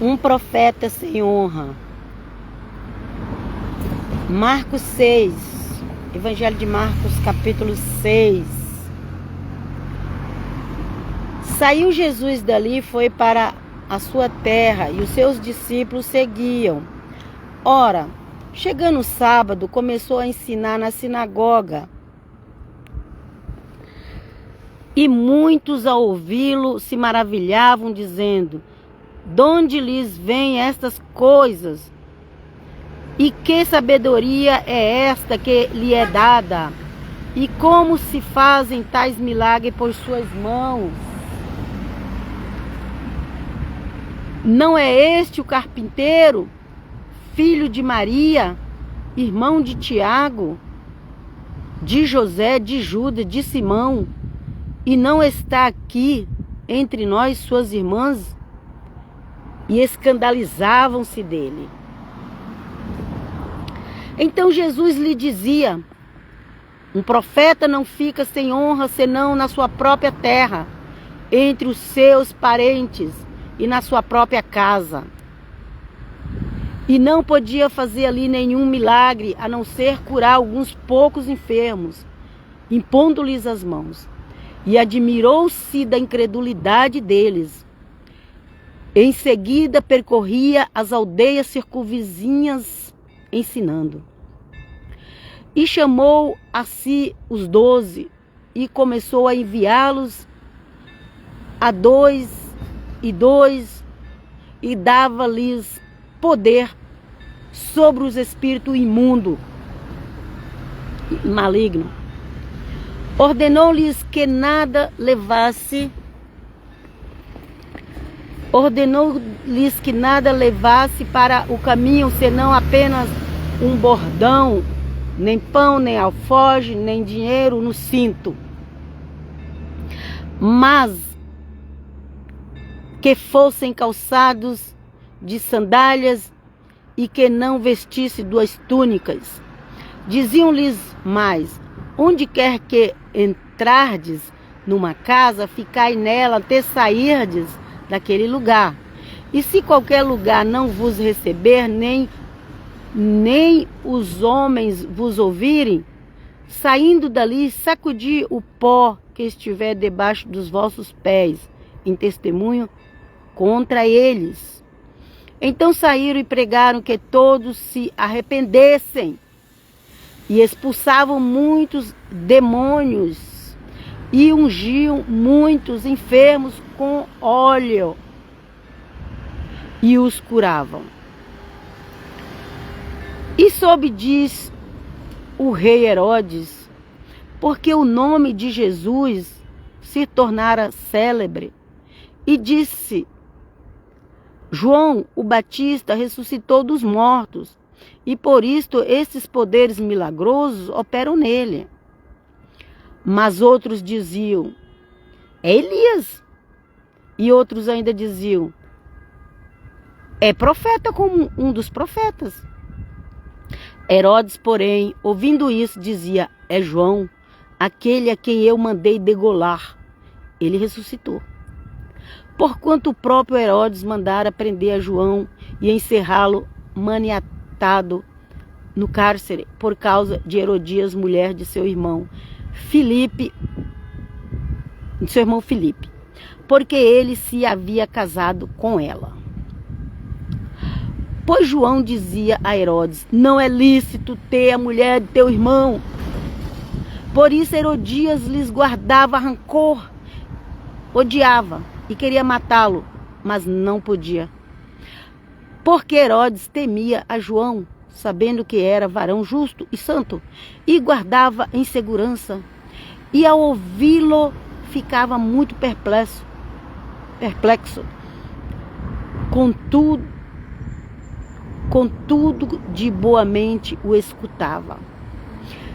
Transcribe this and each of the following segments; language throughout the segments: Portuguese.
Um profeta sem honra. Marcos 6, Evangelho de Marcos, capítulo 6. Saiu Jesus dali e foi para a sua terra, e os seus discípulos seguiam. Ora, chegando o sábado, começou a ensinar na sinagoga. E muitos ao ouvi-lo se maravilhavam, dizendo: de onde lhes vêm estas coisas? E que sabedoria é esta que lhe é dada? E como se fazem tais milagres por suas mãos? Não é este o carpinteiro, filho de Maria, irmão de Tiago, de José, de Judas, de Simão? E não está aqui entre nós suas irmãs? E escandalizavam-se dele. Então Jesus lhe dizia: um profeta não fica sem honra senão na sua própria terra, entre os seus parentes e na sua própria casa. E não podia fazer ali nenhum milagre, a não ser curar alguns poucos enfermos, impondo-lhes as mãos. E admirou-se da incredulidade deles. Em seguida percorria as aldeias circunvizinhas ensinando. E chamou a si os 12 e começou a enviá-los a 2 e dava-lhes poder sobre os espíritos imundos e malignos. Ordenou-lhes que nada levasse para o caminho, senão apenas um bordão, nem pão, nem alforje, nem dinheiro no cinto. Mas que fossem calçados de sandálias e que não vestisse 2 túnicas. Diziam-lhes mais: onde quer que entrardes numa casa, ficai nela até sairdes daquele lugar. E se qualquer lugar não vos receber, nem os homens vos ouvirem, saindo dali, sacudi o pó que estiver debaixo dos vossos pés, em testemunho contra eles. Então saíram e pregaram que todos se arrependessem, e expulsavam muitos demônios, e ungiam muitos enfermos com óleo, e os curavam. E soube, diz o rei Herodes, porque o nome de Jesus se tornara célebre, e disse: João o Batista ressuscitou dos mortos, e por isto esses poderes milagrosos operam nele. Mas outros diziam: é Elias. E outros ainda diziam: é profeta, como um dos profetas. Herodes, porém, ouvindo isso, dizia: é João, aquele a quem eu mandei degolar. Ele ressuscitou. Porquanto o próprio Herodes mandara prender a João e encerrá-lo maniatado no cárcere por causa de Herodias, mulher de seu irmão Filipe, porque ele se havia casado com ela. Pois João dizia a Herodes: não é lícito ter a mulher de teu irmão. Por isso Herodias lhes guardava rancor, odiava e queria matá-lo, mas não podia. Porque Herodes temia a João, sabendo que era varão justo e santo, e guardava em segurança. E ao ouvi-lo ficava muito perplexo. Contudo, de boa mente o escutava.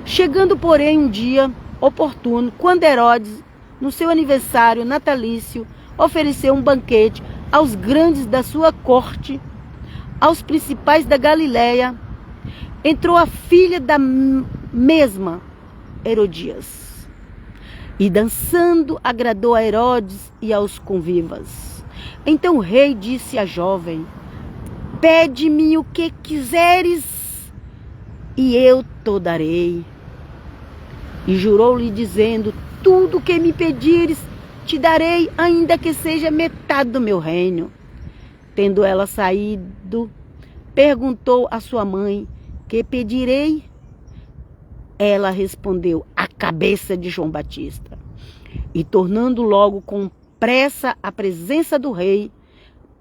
Chegando, porém, um dia oportuno, quando Herodes, no seu aniversário natalício, ofereceu um banquete aos grandes da sua corte, aos principais da Galileia, entrou a filha da mesma Herodias, e dançando agradou a Herodes e aos convivas. Então o rei disse à jovem: pede-me o que quiseres, e eu te darei. E jurou-lhe, dizendo: tudo o que me pedires, te darei, ainda que seja metade do meu reino. Tendo ela saído, perguntou à sua mãe: que pedirei? Ela respondeu: a cabeça de João Batista. E tornando logo com pressa à presença do rei,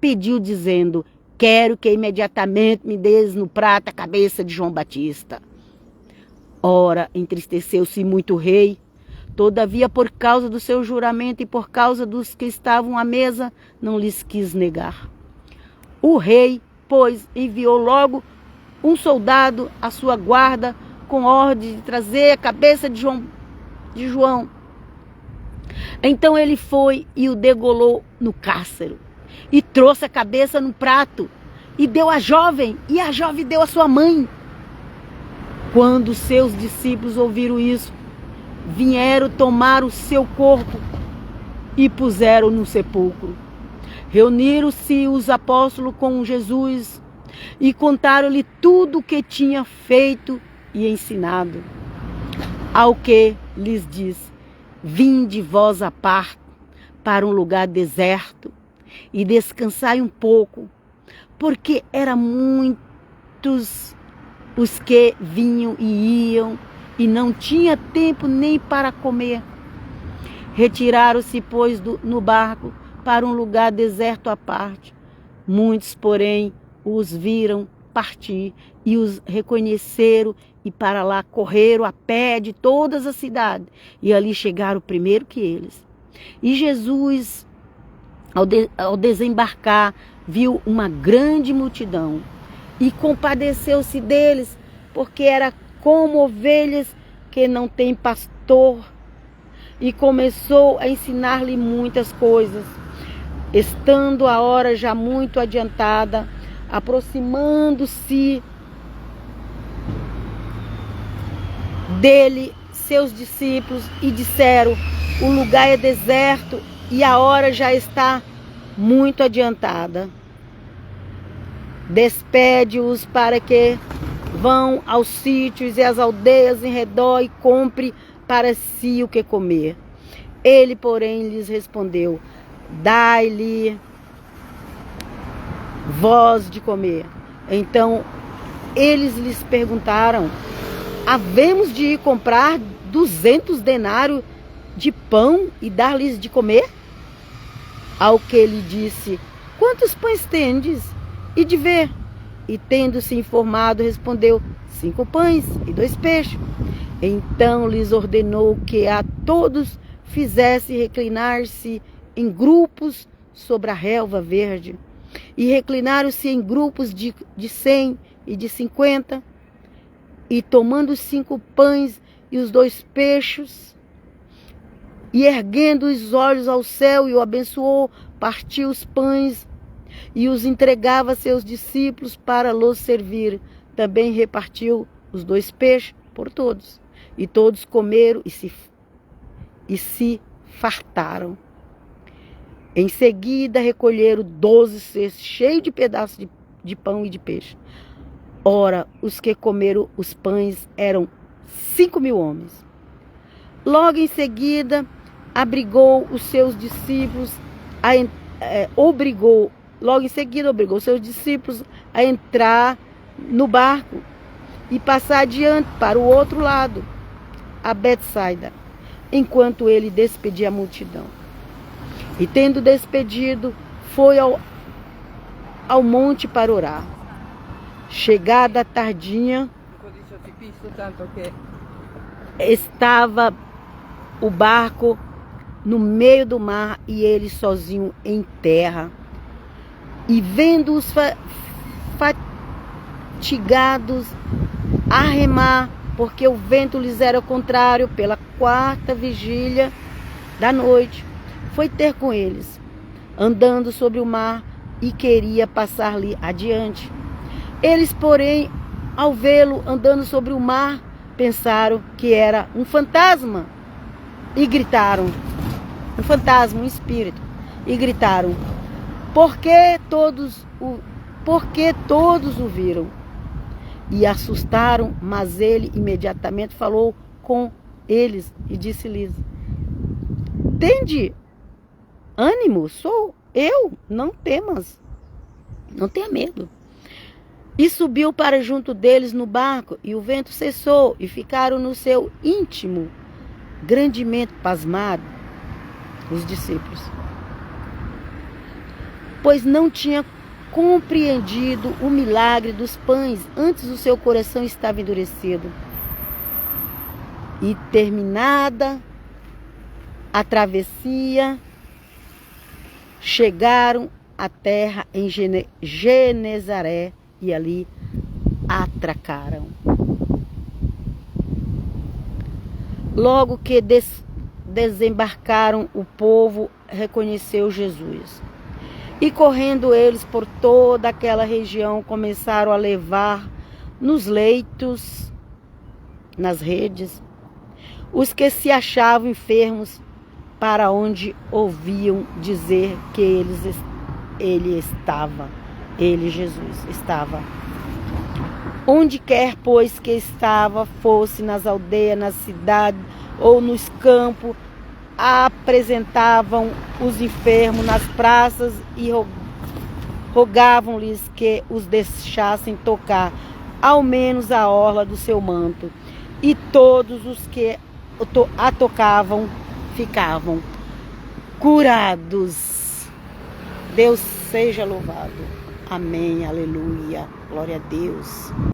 pediu, dizendo: quero que imediatamente me des no prato a cabeça de João Batista. Ora, entristeceu-se muito o rei. Todavia, por causa do seu juramento e por causa dos que estavam à mesa, não lhes quis negar. O rei, pois, enviou logo um soldado à sua guarda com ordem de trazer a cabeça de João. Então ele foi e o degolou no cárcere e trouxe a cabeça num prato e deu à jovem, e a jovem deu à sua mãe. Quando seus discípulos ouviram isso, vieram tomar o seu corpo e puseram no sepulcro. Reuniram-se os apóstolos com Jesus e contaram-lhe tudo o que tinha feito e ensinado. Ao que lhes disse: vinde vós à parte para um lugar deserto e descansai um pouco, porque eram muitos os que vinham e iam, e não tinha tempo nem para comer. Retiraram-se, pois, no barco para um lugar deserto à parte. Muitos, porém, os viram partir e os reconheceram, e para lá correram a pé de todas as cidades, e ali chegaram primeiro que eles. E Jesus, ao desembarcar, viu uma grande multidão e compadeceu-se deles, porque era como ovelhas que não têm pastor, e começou a ensinar-lhe muitas coisas. Estando a hora já muito adiantada, aproximando-se dele seus discípulos, e disseram: o lugar é deserto e a hora já está muito adiantada. Despede-os para que vão aos sítios e às aldeias em redor e compre para si o que comer. Ele, porém, lhes respondeu: dai-lhe vós de comer. Então eles lhes perguntaram: havemos de ir comprar 200 denários de pão e dar-lhes de comer? Ao que ele disse: quantos pães tendes? E de ver. E tendo-se informado, respondeu: 5 pães e 2 peixes. Então lhes ordenou que a todos fizesse reclinar-se em grupos sobre a relva verde. E reclinaram-se em grupos de 100 e de 50. E tomando os 5 pães e os 2 peixes, e erguendo os olhos ao céu, e o abençoou, partiu os pães e os entregava a seus discípulos para los servir. Também repartiu os 2 peixes por todos. E todos comeram e se fartaram. Em seguida recolheram 12 cestos cheios de pedaços de pão e de peixe. Ora, os que comeram os pães eram 5.000 homens. Logo em seguida, obrigou seus discípulos a entrar no barco e passar adiante para o outro lado, a Betsaida, enquanto ele despedia a multidão. E tendo despedido, foi ao monte para orar. Chegada a tardinha, estava o barco no meio do mar e ele sozinho em terra. E vendo-os fatigados a remar, porque o vento lhes era contrário, pela 4ª vigília da noite, foi ter com eles, andando sobre o mar, e queria passar-lhe adiante. Eles, porém, ao vê-lo andando sobre o mar, pensaram que era um fantasma e gritaram, um fantasma, um espírito, e gritaram: porque todos o viram e assustaram, mas ele imediatamente falou com eles e disse-lhes: tende ânimo, sou eu, não temas, não tenha medo. E subiu para junto deles no barco, e o vento cessou, e ficaram no seu íntimo grandemente pasmados os discípulos, pois não tinha compreendido o milagre dos pães, antes o seu coração estava endurecido. E terminada a travessia, chegaram à terra em Genezaré e ali atracaram. Logo que desembarcaram, o povo reconheceu Jesus. E correndo eles por toda aquela região, começaram a levar nos leitos, nas redes, os que se achavam enfermos, para onde ouviam dizer que ele, Jesus, estava. Onde quer, pois, que estava, fosse nas aldeias, na cidade ou nos campos, apresentavam os enfermos nas praças e rogavam-lhes que os deixassem tocar, ao menos a orla do seu manto. E todos os que a tocavam ficavam curados. Deus seja louvado. Amém, aleluia, glória a Deus.